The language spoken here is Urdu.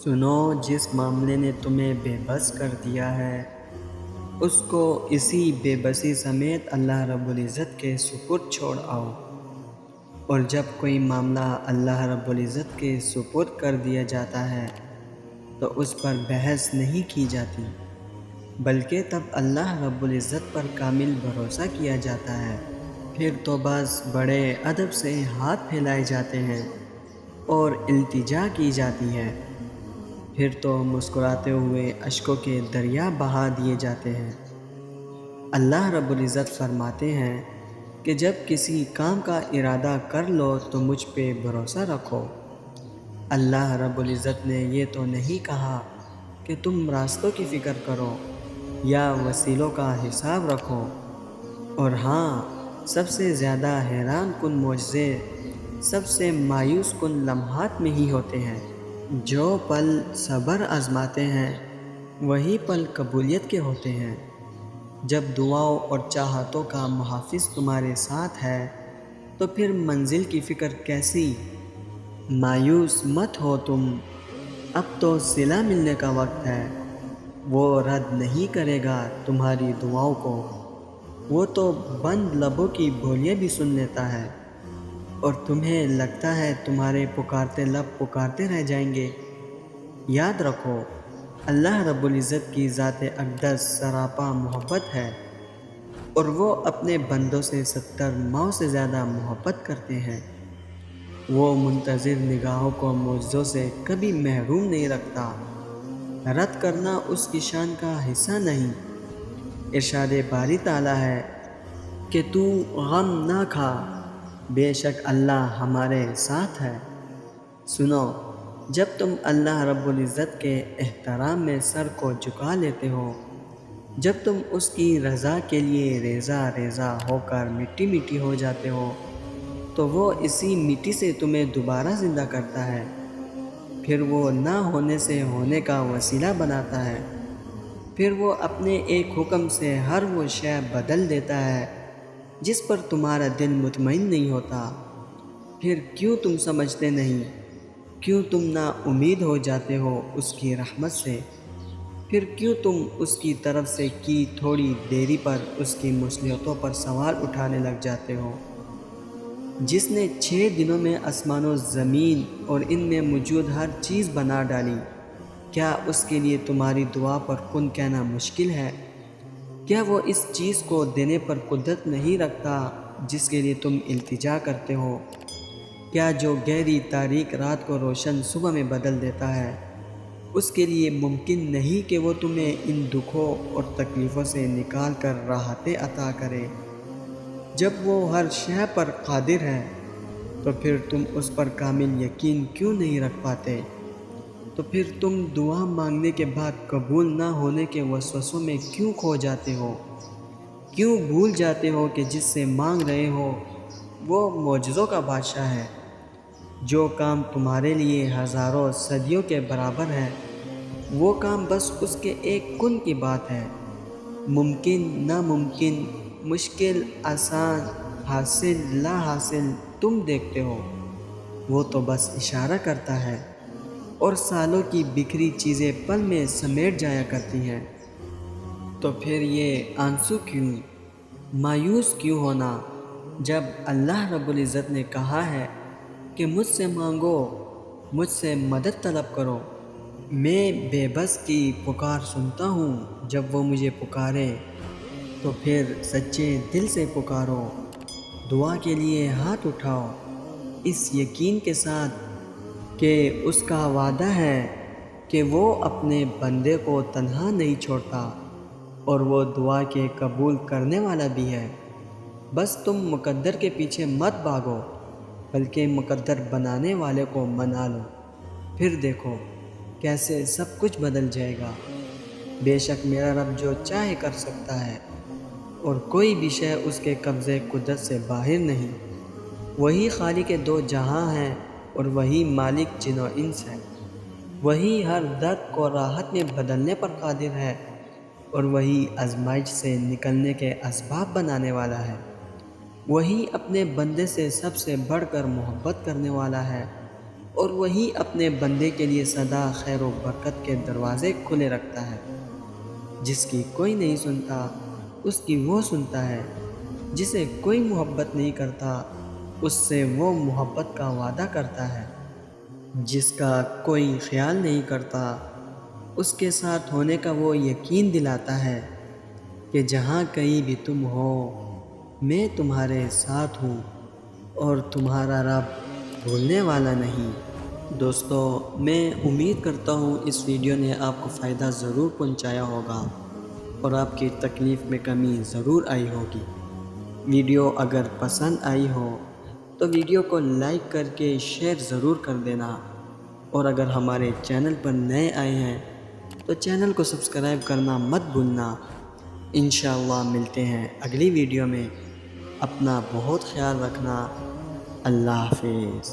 سنو، جس معاملے نے تمہیں بے بس کر دیا ہے اس کو اسی بے بسی سمیت اللہ رب العزت کے سپرد چھوڑ آؤ۔ اور جب کوئی معاملہ اللہ رب العزت کے سپرد کر دیا جاتا ہے تو اس پر بحث نہیں کی جاتی، بلکہ تب اللہ رب العزت پر کامل بھروسہ کیا جاتا ہے۔ پھر تو بس بڑے ادب سے ہاتھ پھیلائے جاتے ہیں اور التجا کی جاتی ہے، پھر تو مسکراتے ہوئے اشکوں کے دریا بہا دیے جاتے ہیں۔ اللہ رب العزت فرماتے ہیں کہ جب کسی کام کا ارادہ کر لو تو مجھ پہ بھروسہ رکھو۔ اللہ رب العزت نے یہ تو نہیں کہا کہ تم راستوں کی فکر کرو یا وسیلوں کا حساب رکھو۔ اور ہاں، سب سے زیادہ حیران کن معجزے سب سے مایوس کن لمحات میں ہی ہوتے ہیں۔ جو پل صبر آزماتے ہیں وہی پل قبولیت کے ہوتے ہیں۔ جب دعاؤں اور چاہتوں کا محافظ تمہارے ساتھ ہے تو پھر منزل کی فکر کیسی؟ مایوس مت ہو تم، اب تو صلہ ملنے کا وقت ہے۔ وہ رد نہیں کرے گا تمہاری دعاؤں کو، وہ تو بند لبوں کی بولیاں بھی سن لیتا ہے۔ اور تمہیں لگتا ہے تمہارے پکارتے لب پکارتے رہ جائیں گے؟ یاد رکھو، اللہ رب العزت کی ذات اقدس سراپا محبت ہے، اور وہ اپنے بندوں سے 70 ماؤں سے زیادہ محبت کرتے ہیں۔ وہ منتظر نگاہوں کو معجزوں سے کبھی محروم نہیں رکھتا۔ رد کرنا اس کی شان کا حصہ نہیں۔ ارشاد باری تعالیٰ ہے کہ تو غم نہ کھا، بے شک اللہ ہمارے ساتھ ہے۔ سنو، جب تم اللہ رب العزت کے احترام میں سر کو جھکا لیتے ہو، جب تم اس کی رضا کے لیے ریزہ ریزہ ہو کر مٹی مٹی ہو جاتے ہو، تو وہ اسی مٹی سے تمہیں دوبارہ زندہ کرتا ہے، پھر وہ نہ ہونے سے ہونے کا وسیلہ بناتا ہے، پھر وہ اپنے ایک حکم سے ہر وہ شے بدل دیتا ہے جس پر تمہارا دل مطمئن نہیں ہوتا۔ پھر کیوں تم سمجھتے نہیں؟ کیوں تم نا امید ہو جاتے ہو اس کی رحمت سے؟ پھر کیوں تم اس کی طرف سے کی تھوڑی دیری پر اس کی مصلحتوں پر سوال اٹھانے لگ جاتے ہو؟ جس نے 6 دنوں میں آسمان و زمین اور ان میں موجود ہر چیز بنا ڈالی، کیا اس کے لیے تمہاری دعا پر کن کہنا مشکل ہے؟ کیا وہ اس چیز کو دینے پر قدرت نہیں رکھتا جس کے لیے تم التجا کرتے ہو؟ کیا جو گہری تاریک رات کو روشن صبح میں بدل دیتا ہے، اس کے لیے ممکن نہیں کہ وہ تمہیں ان دکھوں اور تکلیفوں سے نکال کر راحتیں عطا کرے؟ جب وہ ہر شے پر قادر ہے تو پھر تم اس پر کامل یقین کیوں نہیں رکھ پاتے؟ تو پھر تم دعا مانگنے کے بعد قبول نہ ہونے کے وسوسوں میں کیوں کھو جاتے ہو؟ کیوں بھول جاتے ہو کہ جس سے مانگ رہے ہو وہ معجزوں کا بادشاہ ہے؟ جو کام تمہارے لیے ہزاروں صدیوں کے برابر ہے، وہ کام بس اس کے ایک کن کی بات ہے۔ ممکن، ناممکن، مشکل، آسان، حاصل، لا حاصل تم دیکھتے ہو، وہ تو بس اشارہ کرتا ہے، اور سالوں کی بکھری چیزیں پل میں سمیٹ جایا کرتی ہیں۔ تو پھر یہ آنسو کیوں؟ مایوس کیوں ہونا، جب اللہ رب العزت نے کہا ہے کہ مجھ سے مانگو، مجھ سے مدد طلب کرو۔ میں بے بس کی پکار سنتا ہوں، جب وہ مجھے پکارے تو پھر سچے دل سے پکارو، دعا کے لیے ہاتھ اٹھاؤ، اس یقین کے ساتھ کہ اس کا وعدہ ہے کہ وہ اپنے بندے کو تنہا نہیں چھوڑتا، اور وہ دعا کے قبول کرنے والا بھی ہے۔ بس تم مقدر کے پیچھے مت بھاگو، بلکہ مقدر بنانے والے کو منا لو، پھر دیکھو کیسے سب کچھ بدل جائے گا۔ بے شک میرا رب جو چاہے کر سکتا ہے، اور کوئی بھی شے اس کے قبضے قدرت سے باہر نہیں۔ وہی خالق دو جہاں ہے اور وہی مالک جن و انس ہے۔ وہی ہر درد کو راحت میں بدلنے پر قادر ہے، اور وہی آزمائش سے نکلنے کے اسباب بنانے والا ہے۔ وہی اپنے بندے سے سب سے بڑھ کر محبت کرنے والا ہے۔ اور وہی اپنے بندے کے لیے سدا خیر و برکت کے دروازے کھلے رکھتا ہے۔ جس کی کوئی نہیں سنتا اس کی وہ سنتا ہے، جسے کوئی محبت نہیں کرتا اس سے وہ محبت کا وعدہ کرتا ہے، جس کا کوئی خیال نہیں کرتا اس کے ساتھ ہونے کا وہ یقین دلاتا ہے کہ جہاں کہیں بھی تم ہو میں تمہارے ساتھ ہوں اور تمہارا رب بھولنے والا نہیں۔ دوستو، میں امید کرتا ہوں اس ویڈیو نے آپ کو فائدہ ضرور پہنچایا ہوگا اور آپ کی تکلیف میں کمی ضرور آئی ہوگی۔ ویڈیو اگر پسند آئی ہو تو ویڈیو کو لائک کر کے شیئر ضرور کر دینا، اور اگر ہمارے چینل پر نئے آئے ہیں تو چینل کو سبسکرائب کرنا مت بھولنا۔ انشاءاللہ ملتے ہیں اگلی ویڈیو میں۔ اپنا بہت خیال رکھنا۔ اللہ حافظ۔